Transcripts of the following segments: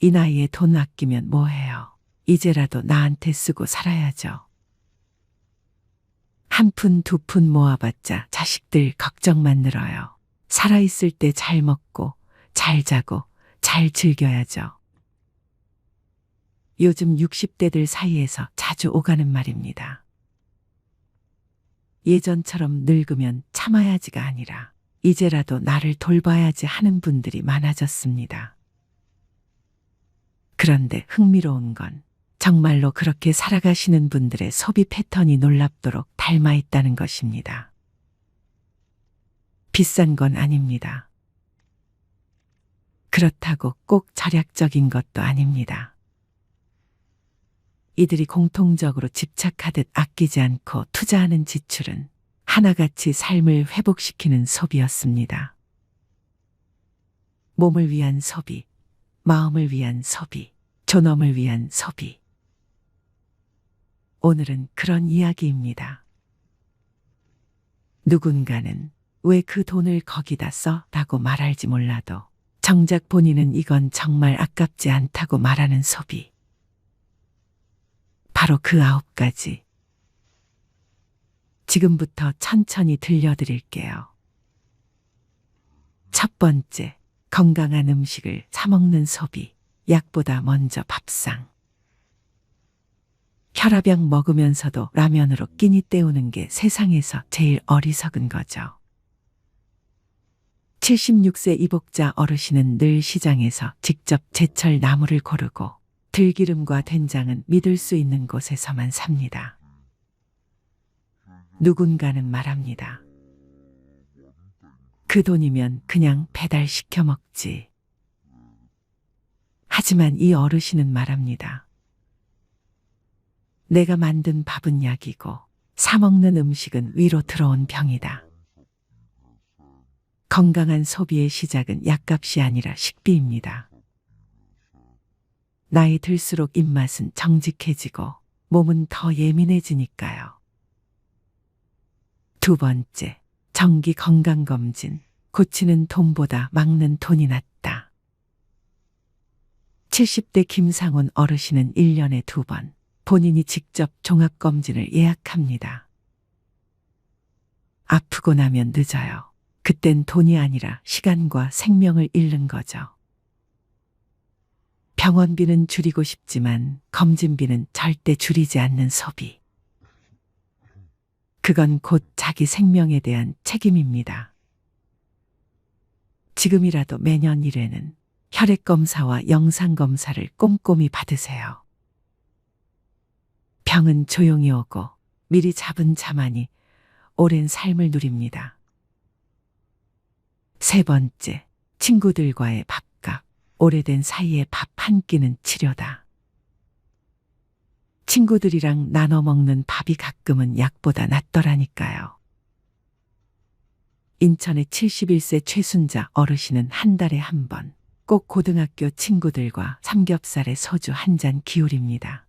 이 나이에 돈 아끼면 뭐해요. 이제라도 나한테 쓰고 살아야죠. 한 푼 두 푼 모아봤자 자식들 걱정만 늘어요. 살아있을 때 잘 먹고 잘 자고 잘 즐겨야죠. 요즘 60대들 사이에서 자주 오가는 말입니다. 예전처럼 늙으면 참아야지가 아니라 이제라도 나를 돌봐야지 하는 분들이 많아졌습니다. 그런데 흥미로운 건 정말로 그렇게 살아가시는 분들의 소비 패턴이 놀랍도록 닮아 있다는 것입니다. 비싼 건 아닙니다. 그렇다고 꼭 절약적인 것도 아닙니다. 이들이 공통적으로 집착하듯 아끼지 않고 투자하는 지출은 하나같이 삶을 회복시키는 소비였습니다. 몸을 위한 소비, 마음을 위한 소비, 존엄을 위한 소비. 오늘은 그런 이야기입니다. 누군가는 왜 그 돈을 거기다 써? 라고 말할지 몰라도 정작 본인은 이건 정말 아깝지 않다고 말하는 소비. 바로 그 9가지. 지금부터 천천히 들려드릴게요. 첫 번째, 건강한 음식을 사 먹는 소비. 약보다 먼저 밥상. 혈압약 먹으면서도 라면으로 끼니 때우는 게 세상에서 제일 어리석은 거죠. 76세 이복자 어르신은 늘 시장에서 직접 제철 나물을 고르고 들기름과 된장은 믿을 수 있는 곳에서만 삽니다. 누군가는 말합니다. 그 돈이면 그냥 배달시켜 먹지. 하지만 이 어르신은 말합니다. 내가 만든 밥은 약이고 사 먹는 음식은 위로 들어온 병이다. 건강한 소비의 시작은 약값이 아니라 식비입니다. 나이 들수록 입맛은 정직해지고 몸은 더 예민해지니까요. 두 번째, 정기 건강검진. 고치는 돈보다 막는 돈이 낫다. 70대 김상훈 어르신은 1년에 2번 본인이 직접 종합검진을 예약합니다. 아프고 나면 늦어요. 그땐 돈이 아니라 시간과 생명을 잃는 거죠. 병원비는 줄이고 싶지만 검진비는 절대 줄이지 않는 소비. 그건 곧 자기 생명에 대한 책임입니다. 지금이라도 매년 1회는 혈액검사와 영상검사를 꼼꼼히 받으세요. 병은 조용히 오고 미리 잡은 자만이 오랜 삶을 누립니다. 세 번째, 친구들과의 밥값. 오래된 사이에 밥 한 끼는 치료다. 친구들이랑 나눠 먹는 밥이 가끔은 약보다 낫더라니까요. 인천의 71세 최순자 어르신은 한 달에 한 번 꼭 고등학교 친구들과 삼겹살에 소주 한 잔 기울입니다.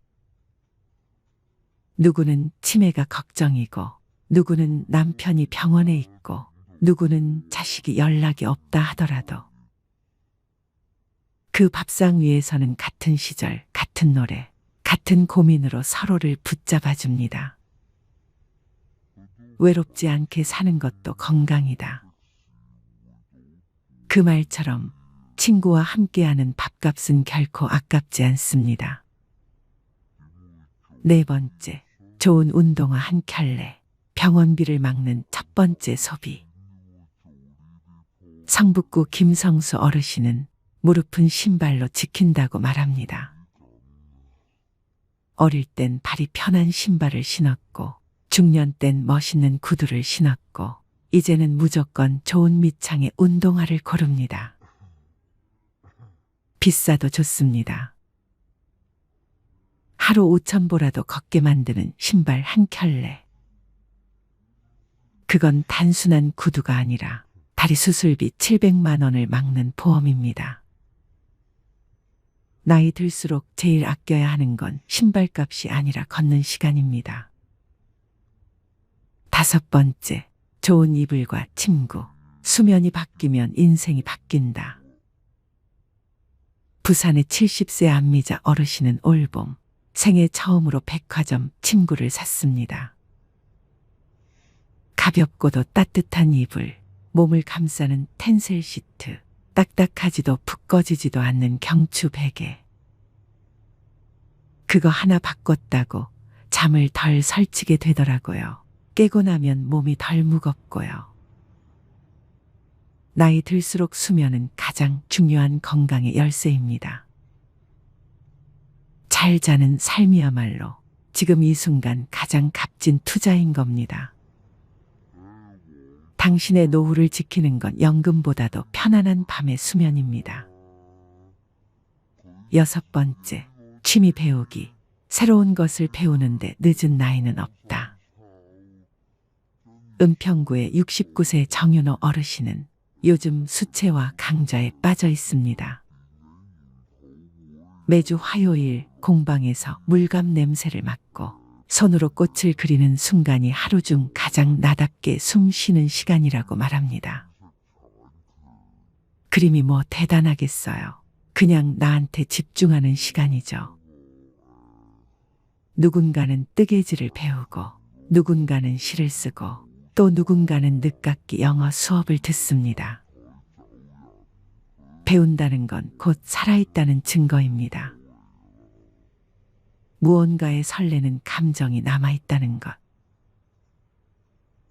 누구는 치매가 걱정이고 누구는 남편이 병원에 있고 누구는 자식이 연락이 없다 하더라도 그 밥상 위에서는 같은 시절, 같은 노래, 같은 고민으로 서로를 붙잡아 줍니다. 외롭지 않게 사는 것도 건강이다. 그 말처럼 친구와 함께하는 밥값은 결코 아깝지 않습니다. 네 번째, 좋은 운동화 한 켤레. 병원비를 막는 첫 번째 소비. 성북구 김성수 어르신은 무릎은 신발로 지킨다고 말합니다. 어릴 땐 발이 편한 신발을 신었고 중년 땐 멋있는 구두를 신었고 이제는 무조건 좋은 밑창의 운동화를 고릅니다. 비싸도 좋습니다. 하루 5,000보라도 걷게 만드는 신발 한 켤레. 그건 단순한 구두가 아니라 다리 수술비 700만 원을 막는 보험입니다. 나이 들수록 제일 아껴야 하는 건 신발값이 아니라 걷는 시간입니다. 다섯 번째, 좋은 이불과 침구. 수면이 바뀌면 인생이 바뀐다. 부산의 70세 안미자 어르신은 올봄 생애 처음으로 백화점 침구를 샀습니다. 가볍고도 따뜻한 이불, 몸을 감싸는 텐셀 시트, 딱딱하지도 푹 꺼지지도 않는 경추 베개. 그거 하나 바꿨다고 잠을 덜 설치게 되더라고요. 깨고 나면 몸이 덜 무겁고요. 나이 들수록 수면은 가장 중요한 건강의 열쇠입니다. 잘 자는 삶이야말로 지금 이 순간 가장 값진 투자인 겁니다. 당신의 노후를 지키는 건 연금보다도 편안한 밤의 수면입니다. 6번째, 취미 배우기. 새로운 것을 배우는데 늦은 나이는 없다. 은평구의 69세 정윤호 어르신은 요즘 수채화 강좌에 빠져 있습니다. 매주 화요일 공방에서 물감 냄새를 맡고 손으로 꽃을 그리는 순간이 하루 중 가장 나답게 숨 쉬는 시간이라고 말합니다. 그림이 뭐 대단하겠어요. 그냥 나한테 집중하는 시간이죠. 누군가는 뜨개질을 배우고 누군가는 시를 쓰고 또 누군가는 늦깎이 영어 수업을 듣습니다. 배운다는 건 곧 살아있다는 증거입니다. 무언가에 설레는 감정이 남아있다는 것.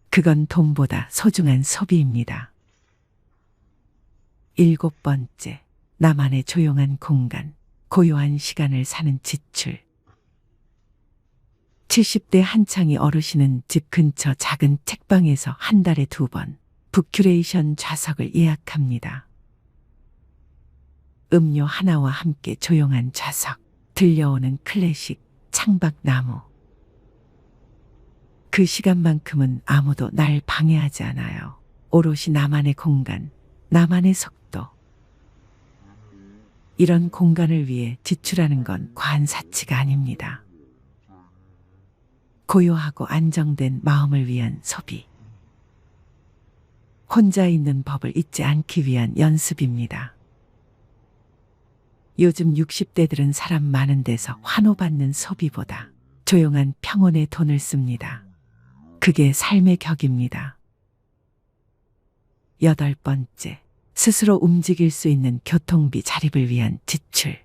그건 돈보다 소중한 소비입니다. 7번째, 나만의 조용한 공간, 고요한 시간을 사는 지출. 70대 한창의 어르신은 집 근처 작은 책방에서 한 달에 2번 북큐레이션 좌석을 예약합니다. 음료 하나와 함께 조용한 좌석, 들려오는 클래식, 창밖나무. 그 시간만큼은 아무도 날 방해하지 않아요. 오롯이 나만의 공간, 나만의 속도. 이런 공간을 위해 지출하는 건 과한 사치가 아닙니다. 고요하고 안정된 마음을 위한 소비. 혼자 있는 법을 잊지 않기 위한 연습입니다. 요즘 60대들은 사람 많은 데서 환호받는 소비보다 조용한 평온에 돈을 씁니다. 그게 삶의 격입니다. 8번째, 스스로 움직일 수 있는 교통비 자립을 위한 지출.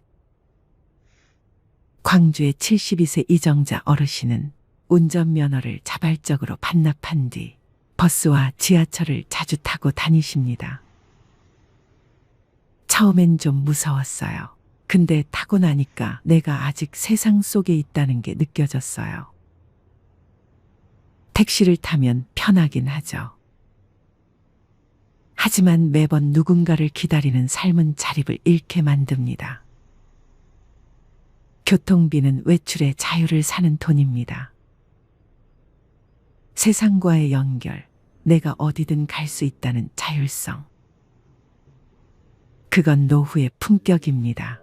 광주의 72세 이정자 어르신은 운전면허를 자발적으로 반납한 뒤 버스와 지하철을 자주 타고 다니십니다. 처음엔 좀 무서웠어요. 근데 타고 나니까 내가 아직 세상 속에 있다는 게 느껴졌어요. 택시를 타면 편하긴 하죠. 하지만 매번 누군가를 기다리는 삶은 자립을 잃게 만듭니다. 교통비는 외출의 자유를 사는 돈입니다. 세상과의 연결, 내가 어디든 갈 수 있다는 자율성. 그건 노후의 품격입니다.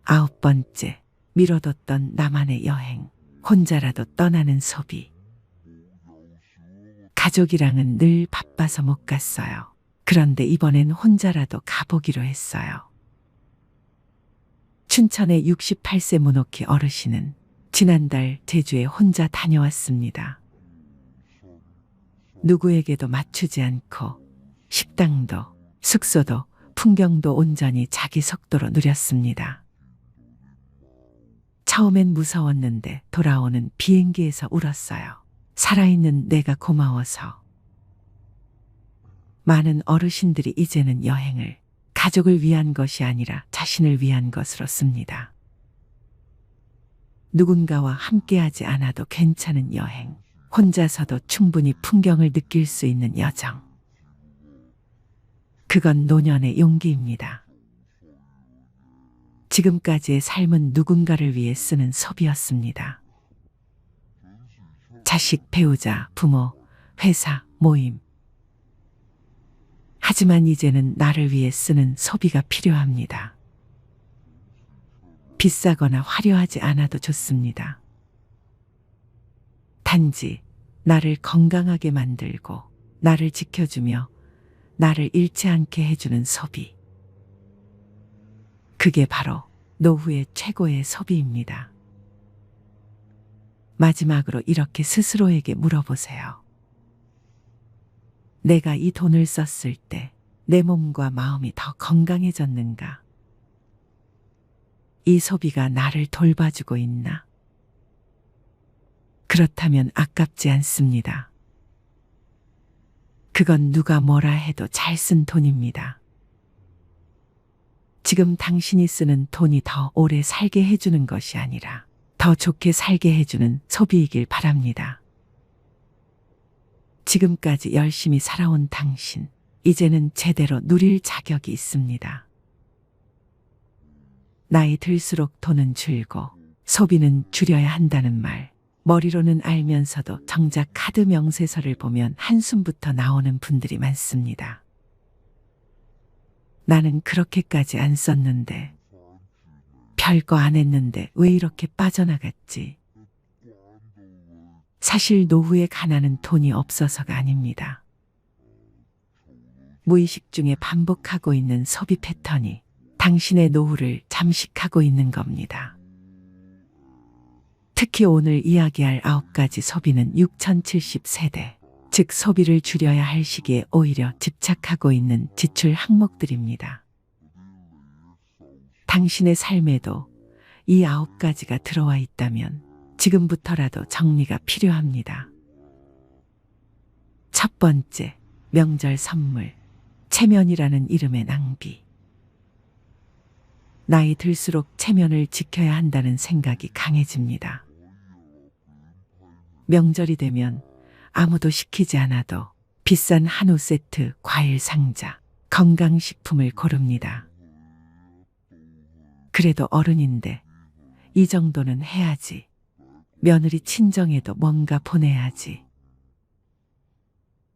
9번째, 미뤄뒀던 나만의 여행, 혼자라도 떠나는 소비. 가족이랑은 늘 바빠서 못 갔어요. 그런데 이번엔 혼자라도 가보기로 했어요. 춘천의 68세 문옥희 어르신은 지난달 제주에 혼자 다녀왔습니다. 누구에게도 맞추지 않고 식당도 숙소도 풍경도 온전히 자기 속도로 누렸습니다. 처음엔 무서웠는데 돌아오는 비행기에서 울었어요. 살아있는 내가 고마워서. 많은 어르신들이 이제는 여행을 가족을 위한 것이 아니라 자신을 위한 것으로 씁니다. 누군가와 함께하지 않아도 괜찮은 여행, 혼자서도 충분히 풍경을 느낄 수 있는 여정. 그건 노년의 용기입니다. 지금까지의 삶은 누군가를 위해 쓰는 소비였습니다. 자식, 배우자, 부모, 회사, 모임. 하지만 이제는 나를 위해 쓰는 소비가 필요합니다. 비싸거나 화려하지 않아도 좋습니다. 단지 나를 건강하게 만들고 나를 지켜주며 나를 잃지 않게 해주는 소비. 그게 바로 노후의 최고의 소비입니다. 마지막으로 이렇게 스스로에게 물어보세요. 내가 이 돈을 썼을 때 내 몸과 마음이 더 건강해졌는가? 이 소비가 나를 돌봐주고 있나? 그렇다면 아깝지 않습니다. 그건 누가 뭐라 해도 잘 쓴 돈입니다. 지금 당신이 쓰는 돈이 더 오래 살게 해주는 것이 아니라 더 좋게 살게 해주는 소비이길 바랍니다. 지금까지 열심히 살아온 당신, 이제는 제대로 누릴 자격이 있습니다. 나이 들수록 돈은 줄고 소비는 줄여야 한다는 말, 머리로는 알면서도 정작 카드 명세서를 보면 한숨부터 나오는 분들이 많습니다. 나는 그렇게까지 안 썼는데, 별거 안 했는데 왜 이렇게 빠져나갔지? 사실 노후에 가난은 돈이 없어서가 아닙니다. 무의식 중에 반복하고 있는 소비 패턴이 당신의 노후를 잠식하고 있는 겁니다. 특히 오늘 이야기할 9가지 소비는 6070세대, 즉 소비를 줄여야 할 시기에 오히려 집착하고 있는 지출 항목들입니다. 당신의 삶에도 이 9가지가 들어와 있다면 지금부터라도 정리가 필요합니다. 첫 번째, 명절 선물, 체면이라는 이름의 낭비. 나이 들수록 체면을 지켜야 한다는 생각이 강해집니다. 명절이 되면 아무도 시키지 않아도 비싼 한우 세트, 과일 상자, 건강식품을 고릅니다. 그래도 어른인데 이 정도는 해야지. 며느리 친정에도 뭔가 보내야지.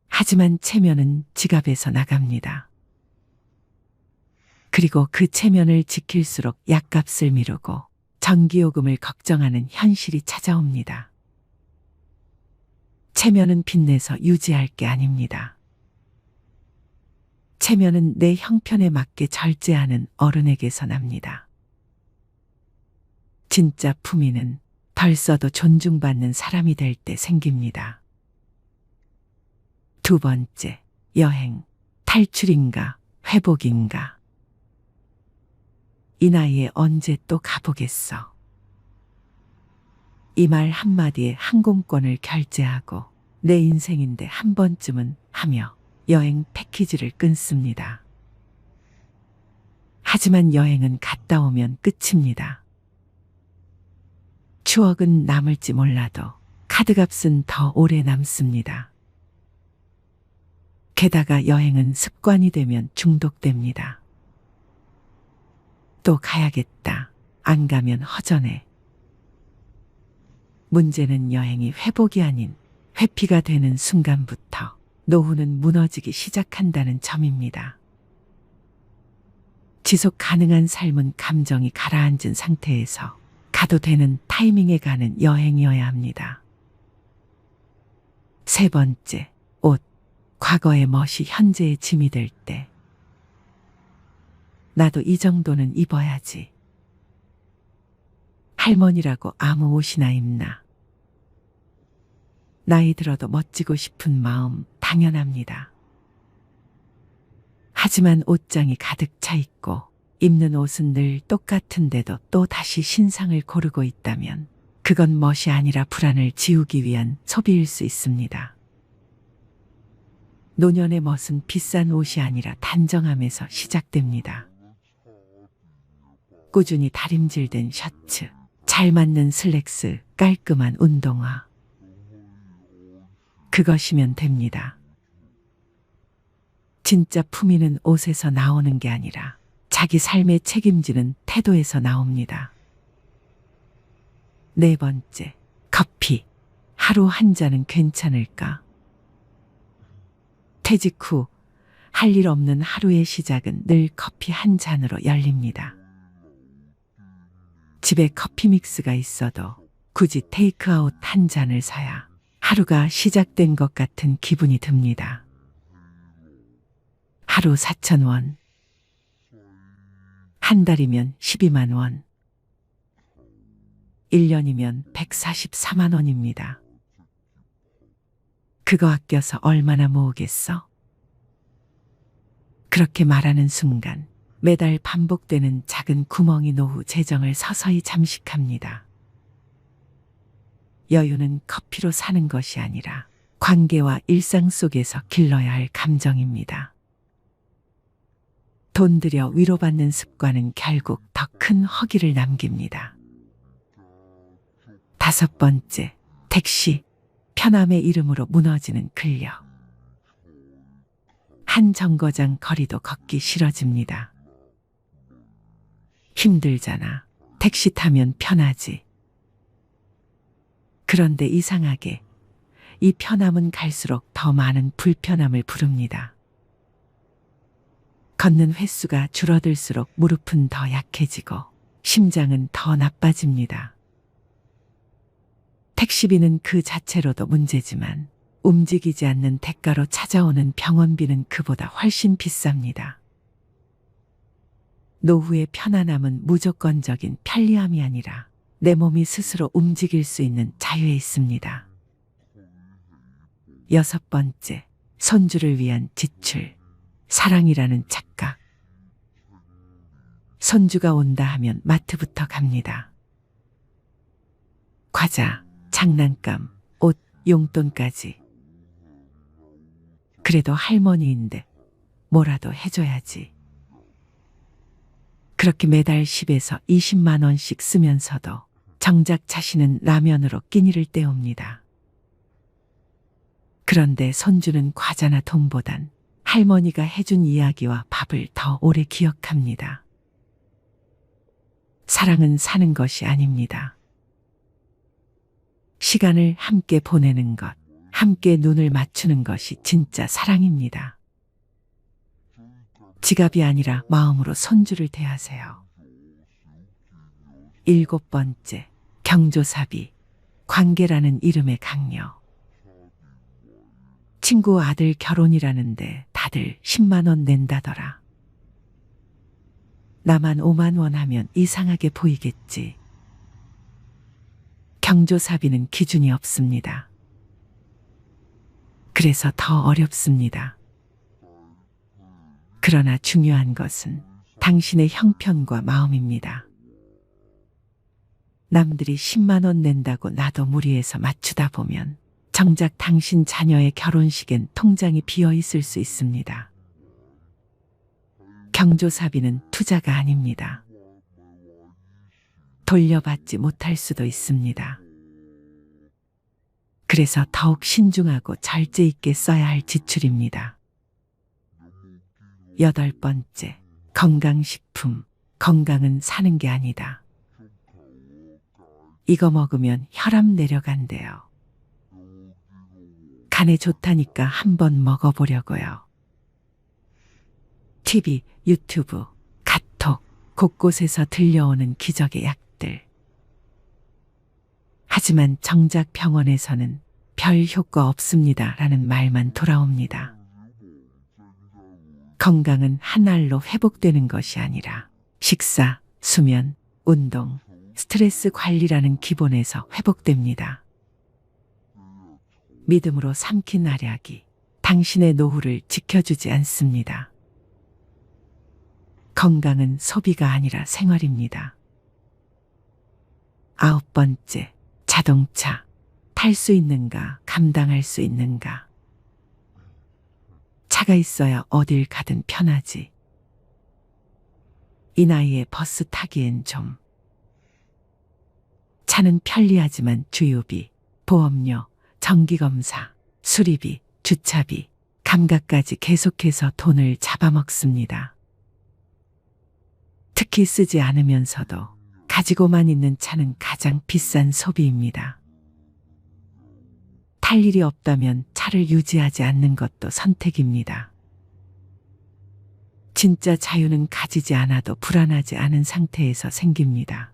하지만 체면은 지갑에서 나갑니다. 그리고 그 체면을 지킬수록 약값을 미루고 전기요금을 걱정하는 현실이 찾아옵니다. 체면은 빚내서 유지할 게 아닙니다. 체면은 내 형편에 맞게 절제하는 어른에게서 납니다. 진짜 품위는 덜 써도 존중받는 사람이 될 때 생깁니다. 두 번째, 여행, 탈출인가, 회복인가. 이 나이에 언제 또 가보겠어. 이 말 한마디에 항공권을 결제하고 내 인생인데 한 번쯤은 하며 여행 패키지를 끊습니다. 하지만 여행은 갔다 오면 끝입니다. 추억은 남을지 몰라도 카드값은 더 오래 남습니다. 게다가 여행은 습관이 되면 중독됩니다. 또 가야겠다. 안 가면 허전해. 문제는 여행이 회복이 아닌 회피가 되는 순간부터 노후는 무너지기 시작한다는 점입니다. 지속 가능한 삶은 감정이 가라앉은 상태에서 가도 되는 타이밍에 가는 여행이어야 합니다. 세 번째, 옷. 과거의 멋이 현재의 짐이 될 때. 나도 이 정도는 입어야지. 할머니라고 아무 옷이나 입나. 나이 들어도 멋지고 싶은 마음 당연합니다. 하지만 옷장이 가득 차 있고 입는 옷은 늘 똑같은데도 또 다시 신상을 고르고 있다면 그건 멋이 아니라 불안을 지우기 위한 소비일 수 있습니다. 노년의 멋은 비싼 옷이 아니라 단정함에서 시작됩니다. 꾸준히 다림질된 셔츠, 잘 맞는 슬랙스, 깔끔한 운동화. 그것이면 됩니다. 진짜 품위는 옷에서 나오는 게 아니라 자기 삶에 책임지는 태도에서 나옵니다. 네 번째, 커피. 하루 한 잔은 괜찮을까? 퇴직 후 할 일 없는 하루의 시작은 늘 커피 한 잔으로 열립니다. 집에 커피 믹스가 있어도 굳이 테이크아웃 한 잔을 사야 하루가 시작된 것 같은 기분이 듭니다. 하루 4,000원. 한 달이면 12만 원. 1년이면 144만 원입니다. 그거 아껴서 얼마나 모으겠어? 그렇게 말하는 순간 매달 반복되는 작은 구멍이 노후 재정을 서서히 잠식합니다. 여유는 커피로 사는 것이 아니라 관계와 일상 속에서 길러야 할 감정입니다. 돈 들여 위로받는 습관은 결국 더 큰 허기를 남깁니다. 5번째, 택시, 편함의 이름으로 무너지는 근력. 한 정거장 거리도 걷기 싫어집니다. 힘들잖아. 택시 타면 편하지. 그런데 이상하게 이 편함은 갈수록 더 많은 불편함을 부릅니다. 걷는 횟수가 줄어들수록 무릎은 더 약해지고 심장은 더 나빠집니다. 택시비는 그 자체로도 문제지만 움직이지 않는 대가로 찾아오는 병원비는 그보다 훨씬 비쌉니다. 노후의 편안함은 무조건적인 편리함이 아니라 내 몸이 스스로 움직일 수 있는 자유에 있습니다. 6번째, 손주를 위한 지출, 사랑이라는 착각. 손주가 온다 하면 마트부터 갑니다. 과자, 장난감, 옷, 용돈까지. 그래도 할머니인데 뭐라도 해줘야지. 그렇게 매달 10에서 20만 원씩 쓰면서도 정작 자신은 라면으로 끼니를 때웁니다. 그런데 손주는 과자나 돈보단 할머니가 해준 이야기와 밥을 더 오래 기억합니다. 사랑은 사는 것이 아닙니다. 시간을 함께 보내는 것, 함께 눈을 맞추는 것이 진짜 사랑입니다. 지갑이 아니라 마음으로 손주를 대하세요. 7번째, 경조사비, 관계라는 이름의 강요. 친구 아들 결혼이라는데 다들 10만 원 낸다더라. 나만 5만 원 하면 이상하게 보이겠지. 경조사비는 기준이 없습니다. 그래서 더 어렵습니다. 그러나 중요한 것은 당신의 형편과 마음입니다. 남들이 10만 원 낸다고 나도 무리해서 맞추다 보면 정작 당신 자녀의 결혼식엔 통장이 비어 있을 수 있습니다. 경조사비는 투자가 아닙니다. 돌려받지 못할 수도 있습니다. 그래서 더욱 신중하고 절제 있게 써야 할 지출입니다. 8번째, 건강식품. 건강은 사는 게 아니다. 이거 먹으면 혈압 내려간대요. 간에 좋다니까 한번 먹어보려고요. TV, 유튜브, 카톡, 곳곳에서 들려오는 기적의 약들. 하지만 정작 병원에서는 별 효과 없습니다 라는 말만 돌아옵니다. 건강은 한 알로 회복되는 것이 아니라 식사, 수면, 운동, 스트레스 관리라는 기본에서 회복됩니다. 믿음으로 삼킨 알약이 당신의 노후를 지켜주지 않습니다. 건강은 소비가 아니라 생활입니다. 9번째, 자동차. 탈 수 있는가, 감당할 수 있는가. 차가 있어야 어딜 가든 편하지. 이 나이에 버스 타기엔 좀. 차는 편리하지만 주유비, 보험료, 정기검사, 수리비, 주차비, 감가까지 계속해서 돈을 잡아먹습니다. 특히 쓰지 않으면서도 가지고만 있는 차는 가장 비싼 소비입니다. 탈 일이 없다면 차를 유지하지 않는 것도 선택입니다. 진짜 자유는 가지지 않아도 불안하지 않은 상태에서 생깁니다.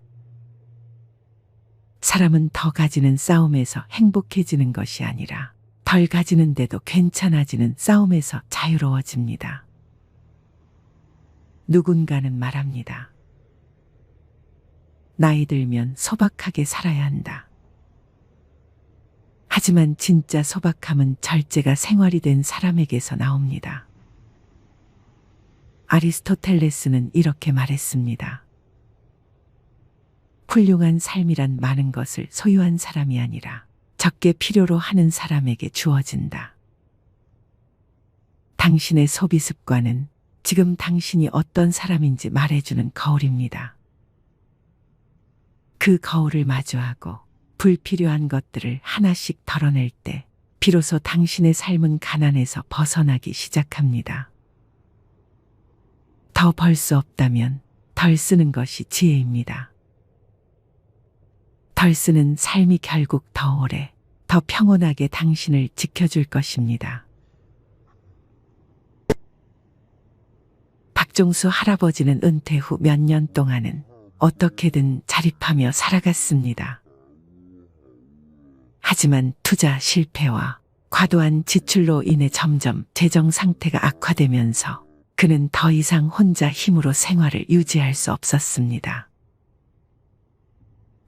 사람은 더 가지는 싸움에서 행복해지는 것이 아니라 덜 가지는데도 괜찮아지는 싸움에서 자유로워집니다. 누군가는 말합니다. 나이 들면 소박하게 살아야 한다. 하지만 진짜 소박함은 절제가 생활이 된 사람에게서 나옵니다. 아리스토텔레스는 이렇게 말했습니다. 훌륭한 삶이란 많은 것을 소유한 사람이 아니라 적게 필요로 하는 사람에게 주어진다. 당신의 소비 습관은 지금 당신이 어떤 사람인지 말해주는 거울입니다. 그 거울을 마주하고 불필요한 것들을 하나씩 덜어낼 때 비로소 당신의 삶은 가난에서 벗어나기 시작합니다. 더 벌 수 없다면 덜 쓰는 것이 지혜입니다. 덜 쓰는 삶이 결국 더 오래, 더 평온하게 당신을 지켜줄 것입니다. 박종수 할아버지는 은퇴 후 몇 년 동안은 어떻게든 자립하며 살아갔습니다. 하지만 투자 실패와 과도한 지출로 인해 점점 재정 상태가 악화되면서 그는 더 이상 혼자 힘으로 생활을 유지할 수 없었습니다.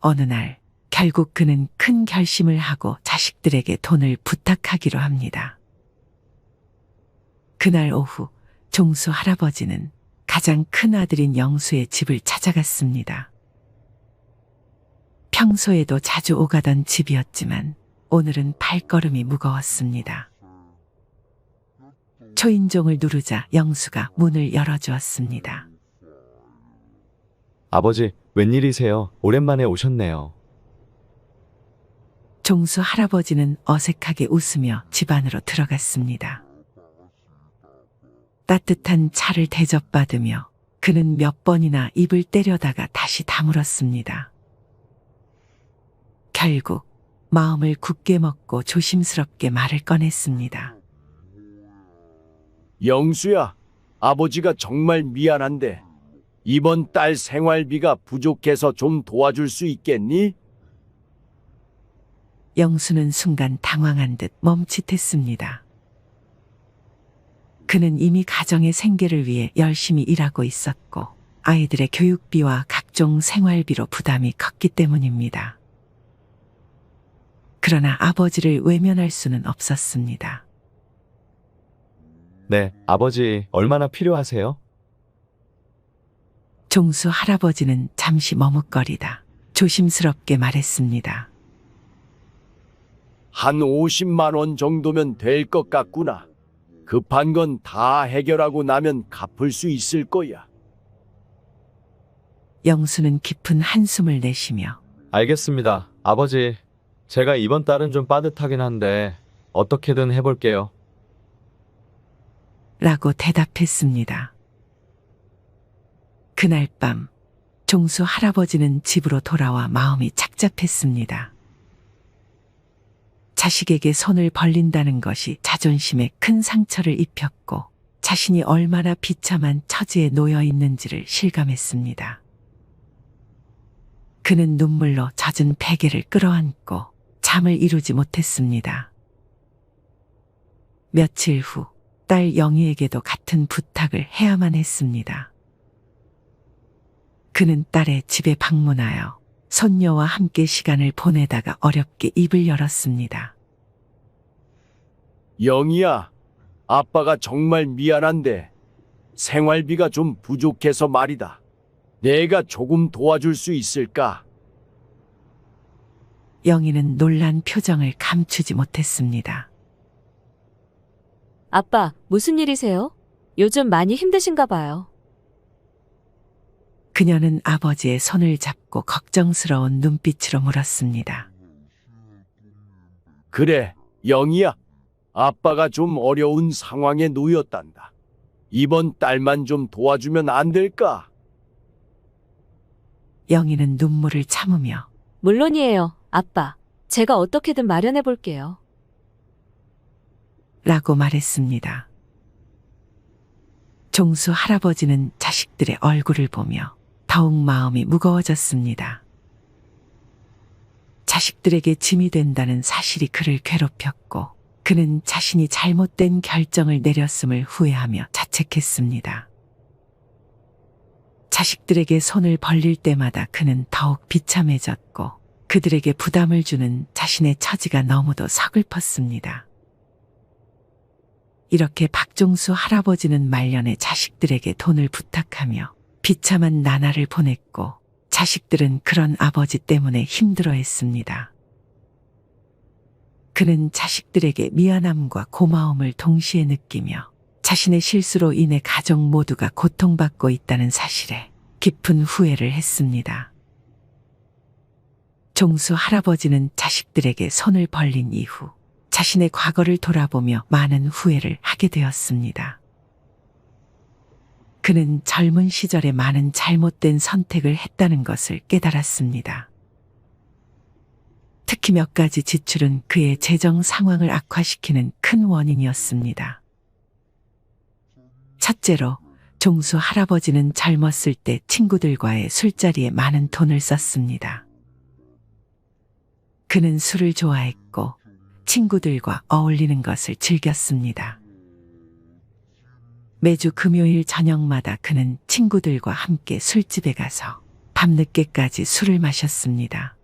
어느 날 결국 그는 큰 결심을 하고 자식들에게 돈을 부탁하기로 합니다. 그날 오후 종수 할아버지는 가장 큰 아들인 영수의 집을 찾아갔습니다. 평소에도 자주 오가던 집이었지만 오늘은 발걸음이 무거웠습니다. 초인종을 누르자 영수가 문을 열어주었습니다. 아버지, 웬일이세요? 오랜만에 오셨네요. 종수 할아버지는 어색하게 웃으며 집 안으로 들어갔습니다. 따뜻한 차를 대접받으며 그는 몇 번이나 입을 때려다가 다시 다물었습니다. 결국 마음을 굳게 먹고 조심스럽게 말을 꺼냈습니다. 영수야, 아버지가 정말 미안한데 이번 달 생활비가 부족해서 좀 도와줄 수 있겠니? 영수는 순간 당황한 듯 멈칫했습니다. 그는 이미 가정의 생계를 위해 열심히 일하고 있었고 아이들의 교육비와 각종 생활비로 부담이 컸기 때문입니다. 그러나 아버지를 외면할 수는 없었습니다. 네, 아버지, 얼마나 필요하세요? 종수 할아버지는 잠시 머뭇거리다 조심스럽게 말했습니다. 한 50만 원 정도면 될 것 같구나. 급한 건 다 해결하고 나면 갚을 수 있을 거야. 영수는 깊은 한숨을 내쉬며 알겠습니다. 아버지, 제가 이번 달은 좀 빠듯하긴 한데 어떻게든 해볼게요. 라고 대답했습니다. 그날 밤 종수 할아버지는 집으로 돌아와 마음이 착잡했습니다. 자식에게 손을 벌린다는 것이 자존심에 큰 상처를 입혔고 자신이 얼마나 비참한 처지에 놓여 있는지를 실감했습니다. 그는 눈물로 젖은 베개를 끌어안고 잠을 이루지 못했습니다. 며칠 후 딸 영희에게도 같은 부탁을 해야만 했습니다. 그는 딸의 집에 방문하여 손녀와 함께 시간을 보내다가 어렵게 입을 열었습니다. 영희야, 아빠가 정말 미안한데 생활비가 좀 부족해서 말이다. 내가 조금 도와줄 수 있을까? 영희는 놀란 표정을 감추지 못했습니다. 아빠, 무슨 일이세요? 요즘 많이 힘드신가 봐요. 그녀는 아버지의 손을 잡고 걱정스러운 눈빛으로 물었습니다. 그래, 영희야. 아빠가 좀 어려운 상황에 놓였단다. 이번 달만 좀 도와주면 안 될까? 영희는 눈물을 참으며 물론이에요, 아빠. 제가 어떻게든 마련해 볼게요. 라고 말했습니다. 종수 할아버지는 자식들의 얼굴을 보며 더욱 마음이 무거워졌습니다. 자식들에게 짐이 된다는 사실이 그를 괴롭혔고 그는 자신이 잘못된 결정을 내렸음을 후회하며 자책했습니다. 자식들에게 손을 벌릴 때마다 그는 더욱 비참해졌고 그들에게 부담을 주는 자신의 처지가 너무도 서글펐습니다. 이렇게 박종수 할아버지는 말년에 자식들에게 돈을 부탁하며 비참한 나날을 보냈고 자식들은 그런 아버지 때문에 힘들어했습니다. 그는 자식들에게 미안함과 고마움을 동시에 느끼며 자신의 실수로 인해 가족 모두가 고통받고 있다는 사실에 깊은 후회를 했습니다. 종수 할아버지는 자식들에게 손을 벌린 이후 자신의 과거를 돌아보며 많은 후회를 하게 되었습니다. 그는 젊은 시절에 많은 잘못된 선택을 했다는 것을 깨달았습니다. 특히 몇 가지 지출은 그의 재정 상황을 악화시키는 큰 원인이었습니다. 첫째로, 종수 할아버지는 젊었을 때 친구들과의 술자리에 많은 돈을 썼습니다. 그는 술을 좋아했고 친구들과 어울리는 것을 즐겼습니다. 매주 금요일 저녁마다 그는 친구들과 함께 술집에 가서 밤늦게까지 술을 마셨습니다.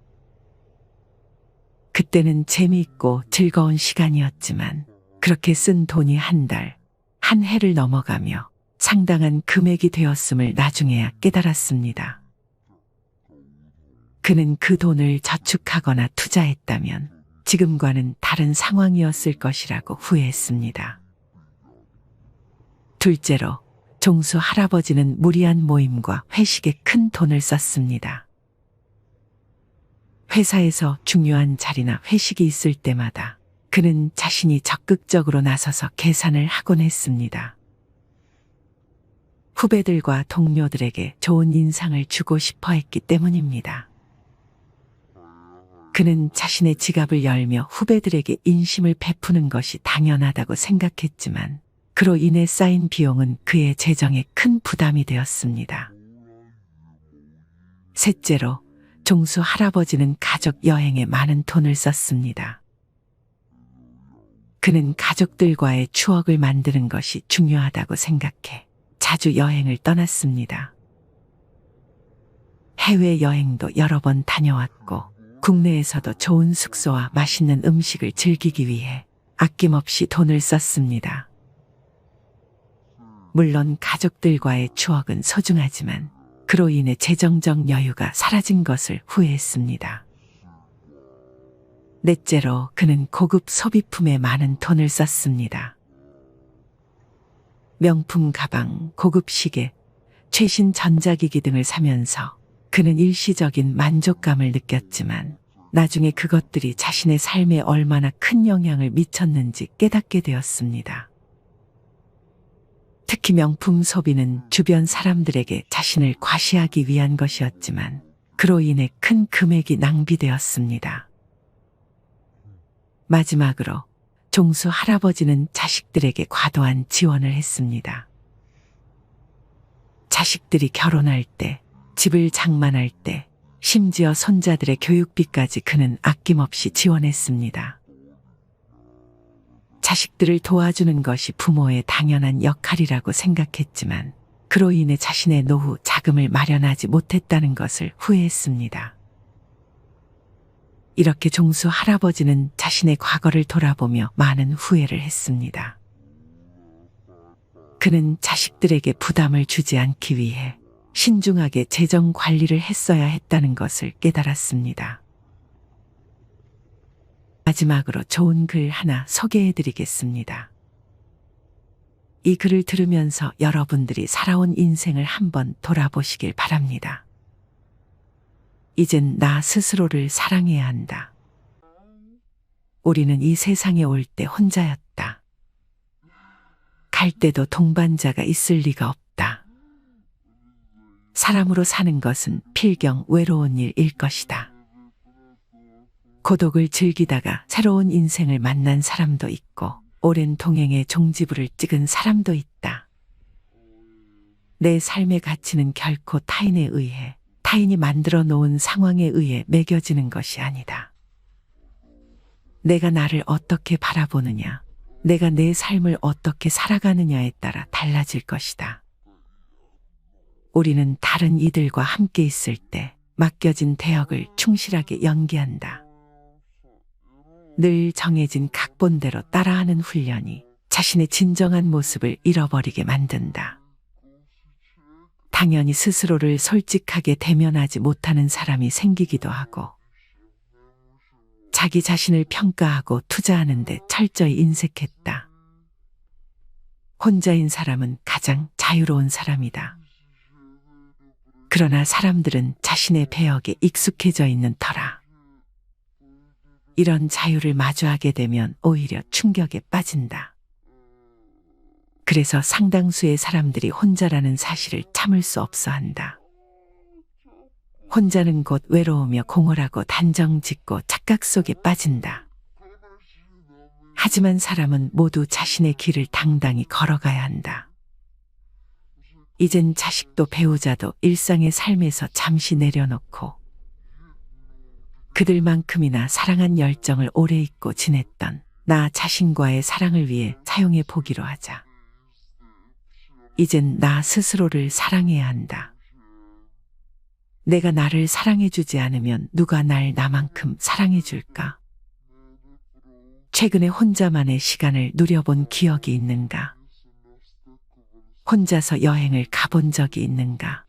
그때는 재미있고 즐거운 시간이었지만 그렇게 쓴 돈이 한 달, 한 해를 넘어가며 상당한 금액이 되었음을 나중에야 깨달았습니다. 그는 그 돈을 저축하거나 투자했다면 지금과는 다른 상황이었을 것이라고 후회했습니다. 둘째로, 종수 할아버지는 무리한 모임과 회식에 큰 돈을 썼습니다. 회사에서 중요한 자리나 회식이 있을 때마다 그는 자신이 적극적으로 나서서 계산을 하곤 했습니다. 후배들과 동료들에게 좋은 인상을 주고 싶어 했기 때문입니다. 그는 자신의 지갑을 열며 후배들에게 인심을 베푸는 것이 당연하다고 생각했지만 그로 인해 쌓인 비용은 그의 재정에 큰 부담이 되었습니다. 셋째로, 종수 할아버지는 가족 여행에 많은 돈을 썼습니다. 그는 가족들과의 추억을 만드는 것이 중요하다고 생각해 자주 여행을 떠났습니다. 해외여행도 여러 번 다녀왔고 국내에서도 좋은 숙소와 맛있는 음식을 즐기기 위해 아낌없이 돈을 썼습니다. 물론 가족들과의 추억은 소중하지만 그로 인해 재정적 여유가 사라진 것을 후회했습니다. 넷째로, 그는 고급 소비품에 많은 돈을 썼습니다. 명품 가방, 고급 시계, 최신 전자기기 등을 사면서 그는 일시적인 만족감을 느꼈지만 나중에 그것들이 자신의 삶에 얼마나 큰 영향을 미쳤는지 깨닫게 되었습니다. 특히 명품 소비는 주변 사람들에게 자신을 과시하기 위한 것이었지만 그로 인해 큰 금액이 낭비되었습니다. 마지막으로 종수 할아버지는 자식들에게 과도한 지원을 했습니다. 자식들이 결혼할 때, 집을 장만할 때, 심지어 손자들의 교육비까지 그는 아낌없이 지원했습니다. 자식들을 도와주는 것이 부모의 당연한 역할이라고 생각했지만 그로 인해 자신의 노후 자금을 마련하지 못했다는 것을 후회했습니다. 이렇게 종수 할아버지는 자신의 과거를 돌아보며 많은 후회를 했습니다. 그는 자식들에게 부담을 주지 않기 위해 신중하게 재정 관리를 했어야 했다는 것을 깨달았습니다. 마지막으로 좋은 글 하나 소개해 드리겠습니다. 이 글을 들으면서 여러분들이 살아온 인생을 한번 돌아보시길 바랍니다. 이젠 나 스스로를 사랑해야 한다. 우리는 이 세상에 올 때 혼자였다. 갈 때도 동반자가 있을 리가 없다. 사람으로 사는 것은 필경 외로운 일일 것이다. 고독을 즐기다가 새로운 인생을 만난 사람도 있고 오랜 동행의 종지부를 찍은 사람도 있다. 내 삶의 가치는 결코 타인에 의해, 타인이 만들어 놓은 상황에 의해 매겨지는 것이 아니다. 내가 나를 어떻게 바라보느냐, 내가 내 삶을 어떻게 살아가느냐에 따라 달라질 것이다. 우리는 다른 이들과 함께 있을 때 맡겨진 대역을 충실하게 연기한다. 늘 정해진 각본대로 따라하는 훈련이 자신의 진정한 모습을 잃어버리게 만든다. 당연히 스스로를 솔직하게 대면하지 못하는 사람이 생기기도 하고, 자기 자신을 평가하고 투자하는 데 철저히 인색했다. 혼자인 사람은 가장 자유로운 사람이다. 그러나 사람들은 자신의 배역에 익숙해져 있는 터라 이런 자유를 마주하게 되면 오히려 충격에 빠진다. 그래서 상당수의 사람들이 혼자라는 사실을 참을 수 없어 한다. 혼자는 곧 외로우며 공허하고 단정짓고 착각 속에 빠진다. 하지만 사람은 모두 자신의 길을 당당히 걸어가야 한다. 이젠 자식도 배우자도 일상의 삶에서 잠시 내려놓고 그들만큼이나 사랑한 열정을 오래 잊고 지냈던 나 자신과의 사랑을 위해 사용해 보기로 하자. 이젠 나 스스로를 사랑해야 한다. 내가 나를 사랑해주지 않으면 누가 날 나만큼 사랑해줄까? 최근에 혼자만의 시간을 누려본 기억이 있는가? 혼자서 여행을 가본 적이 있는가?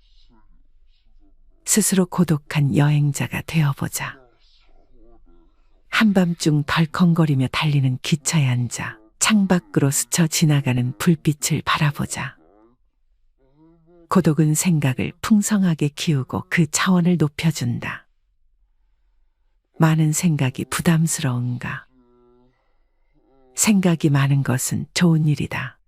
스스로 고독한 여행자가 되어보자. 한밤중 덜컹거리며 달리는 기차에 앉아 창밖으로 스쳐 지나가는 불빛을 바라보자. 고독은 생각을 풍성하게 키우고 그 차원을 높여준다. 많은 생각이 부담스러운가? 생각이 많은 것은 좋은 일이다.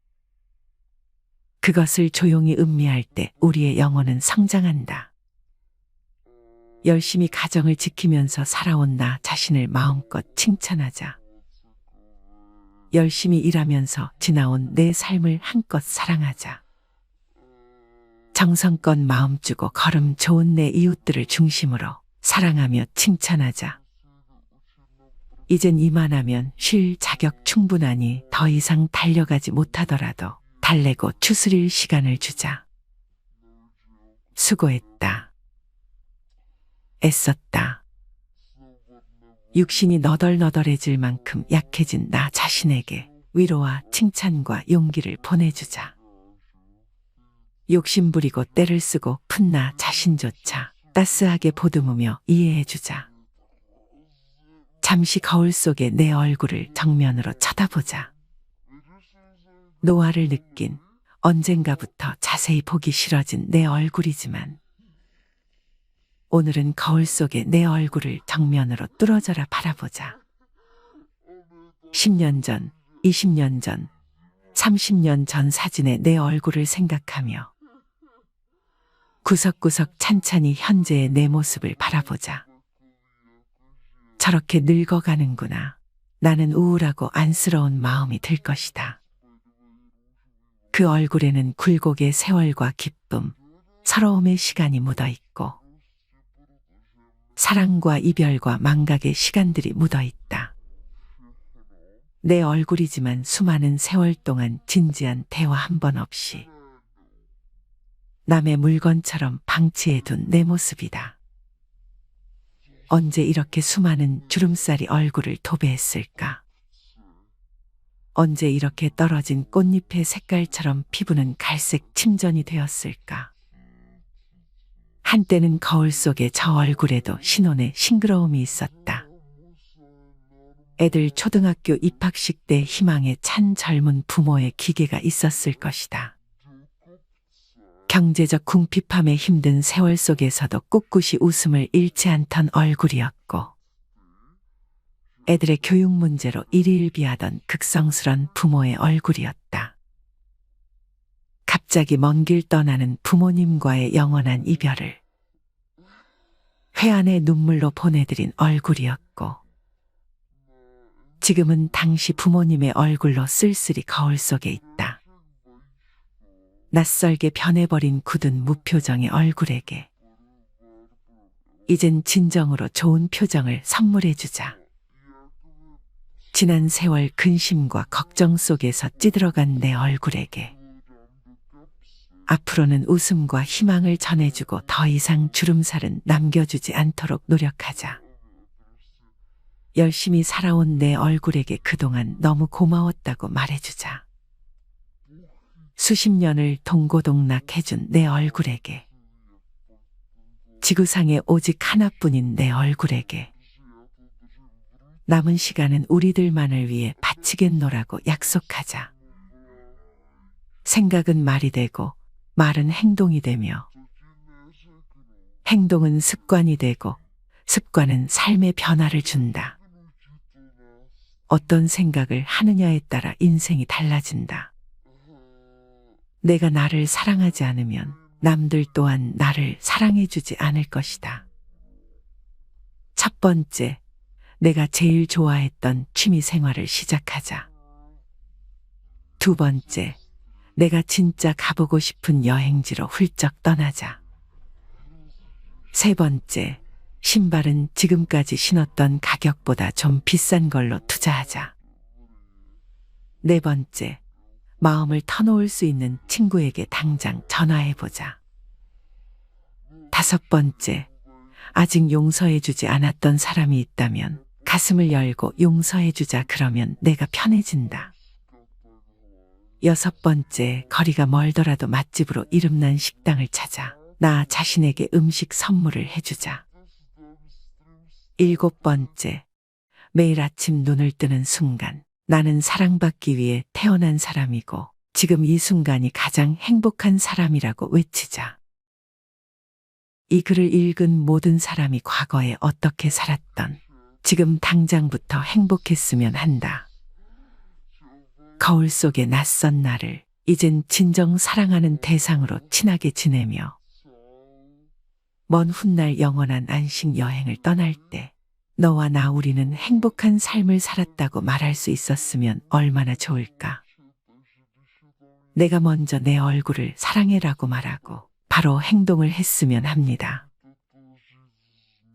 그것을 조용히 음미할 때 우리의 영혼은 성장한다. 열심히 가정을 지키면서 살아온 나 자신을 마음껏 칭찬하자. 열심히 일하면서 지나온 내 삶을 한껏 사랑하자. 정성껏 마음 주고 걸음 좋은 내 이웃들을 중심으로 사랑하며 칭찬하자. 이젠 이만하면 쉴 자격 충분하니 더 이상 달려가지 못하더라도 달래고 추스릴 시간을 주자. 수고했다. 애썼다. 육신이 너덜너덜해질 만큼 약해진 나 자신에게 위로와 칭찬과 용기를 보내주자. 욕심부리고 때를 쓰고 푼 나 자신조차 따스하게 보듬으며 이해해주자. 잠시 거울 속에 내 얼굴을 정면으로 쳐다보자. 노화를 느낀 언젠가부터 자세히 보기 싫어진 내 얼굴이지만 오늘은 거울 속에 내 얼굴을 정면으로 뚫어져라 바라보자. 10년 전, 20년 전, 30년 전 사진의 내 얼굴을 생각하며 구석구석 찬찬히 현재의 내 모습을 바라보자. 저렇게 늙어가는구나. 나는 우울하고 안쓰러운 마음이 들 것이다. 그 얼굴에는 굴곡의 세월과 기쁨, 서러움의 시간이 묻어있고 사랑과 이별과 망각의 시간들이 묻어있다. 내 얼굴이지만 수많은 세월 동안 진지한 대화 한 번 없이 남의 물건처럼 방치해둔 내 모습이다. 언제 이렇게 수많은 주름살이 얼굴을 도배했을까? 언제 이렇게 떨어진 꽃잎의 색깔처럼 피부는 갈색 침전이 되었을까? 한때는 거울 속에 저 얼굴에도 신혼의 싱그러움이 있었다. 애들 초등학교 입학식 때 희망에 찬 젊은 부모의 기계가 있었을 것이다. 경제적 궁핍함에 힘든 세월 속에서도 꿋꿋이 웃음을 잃지 않던 얼굴이었고 애들의 교육 문제로 일희일비하던 극성스런 부모의 얼굴이었다. 갑자기 먼 길 떠나는 부모님과의 영원한 이별을 회한의 눈물로 보내드린 얼굴이었고 지금은 당시 부모님의 얼굴로 쓸쓸히 거울 속에 있다. 낯설게 변해버린 굳은 무표정의 얼굴에게 이젠 진정으로 좋은 표정을 선물해주자. 지난 세월 근심과 걱정 속에서 찌들어간 내 얼굴에게 앞으로는 웃음과 희망을 전해주고 더 이상 주름살은 남겨주지 않도록 노력하자. 열심히 살아온 내 얼굴에게 그동안 너무 고마웠다고 말해주자. 수십 년을 동고동락해준 내 얼굴에게. 지구상에 오직 하나뿐인 내 얼굴에게. 남은 시간은 우리들만을 위해 바치겠노라고 약속하자. 생각은 말이 되고 말은 행동이 되며 행동은 습관이 되고 습관은 삶의 변화를 준다. 어떤 생각을 하느냐에 따라 인생이 달라진다. 내가 나를 사랑하지 않으면 남들 또한 나를 사랑해주지 않을 것이다. 첫 번째, 내가 제일 좋아했던 취미 생활을 시작하자. 두 번째, 내가 진짜 가보고 싶은 여행지로 훌쩍 떠나자. 세 번째, 신발은 지금까지 신었던 가격보다 좀 비싼 걸로 투자하자. 네 번째, 마음을 터놓을 수 있는 친구에게 당장 전화해보자. 다섯 번째, 아직 용서해주지 않았던 사람이 있다면 가슴을 열고 용서해주자. 그러면 내가 편해진다. 여섯 번째, 거리가 멀더라도 맛집으로 이름난 식당을 찾아 나 자신에게 음식 선물을 해주자. 일곱 번째, 매일 아침 눈을 뜨는 순간 나는 사랑받기 위해 태어난 사람이고 지금 이 순간이 가장 행복한 사람이라고 외치자. 이 글을 읽은 모든 사람이 과거에 어떻게 살았던 지금 당장부터 행복했으면 한다. 거울 속의 낯선 나를 이젠 진정 사랑하는 대상으로 친하게 지내며 먼 훗날 영원한 안식 여행을 떠날 때 너와 나 우리는 행복한 삶을 살았다고 말할 수 있었으면 얼마나 좋을까. 내가 먼저 내 얼굴을 사랑해라고 말하고 바로 행동을 했으면 합니다.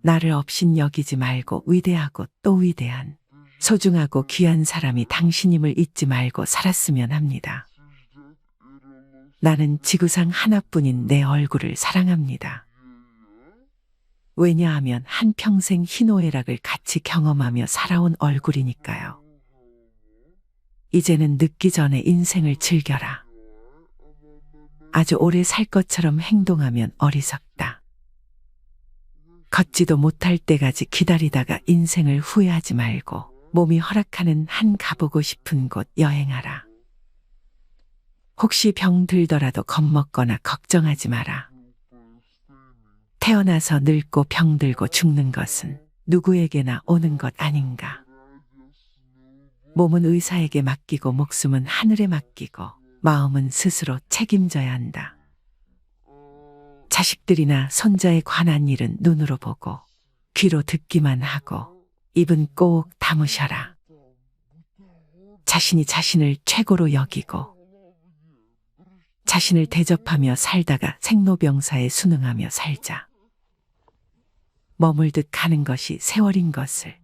나를 없인 여기지 말고 위대하고 또 위대한 소중하고 귀한 사람이 당신임을 잊지 말고 살았으면 합니다. 나는 지구상 하나뿐인 내 얼굴을 사랑합니다. 왜냐하면 한평생 희노애락을 같이 경험하며 살아온 얼굴이니까요. 이제는 늦기 전에 인생을 즐겨라. 아주 오래 살 것처럼 행동하면 어리석다. 걷지도 못할 때까지 기다리다가 인생을 후회하지 말고 몸이 허락하는 한 가보고 싶은 곳 여행하라. 혹시 병 들더라도 겁먹거나 걱정하지 마라. 태어나서 늙고 병들고 죽는 것은 누구에게나 오는 것 아닌가. 몸은 의사에게 맡기고 목숨은 하늘에 맡기고 마음은 스스로 책임져야 한다. 자식들이나 손자에 관한 일은 눈으로 보고 귀로 듣기만 하고 입은 꼭 다무셔라. 자신이 자신을 최고로 여기고 자신을 대접하며 살다가 생로병사에 순응하며 살자. 머물듯 가는 것이 세월인 것을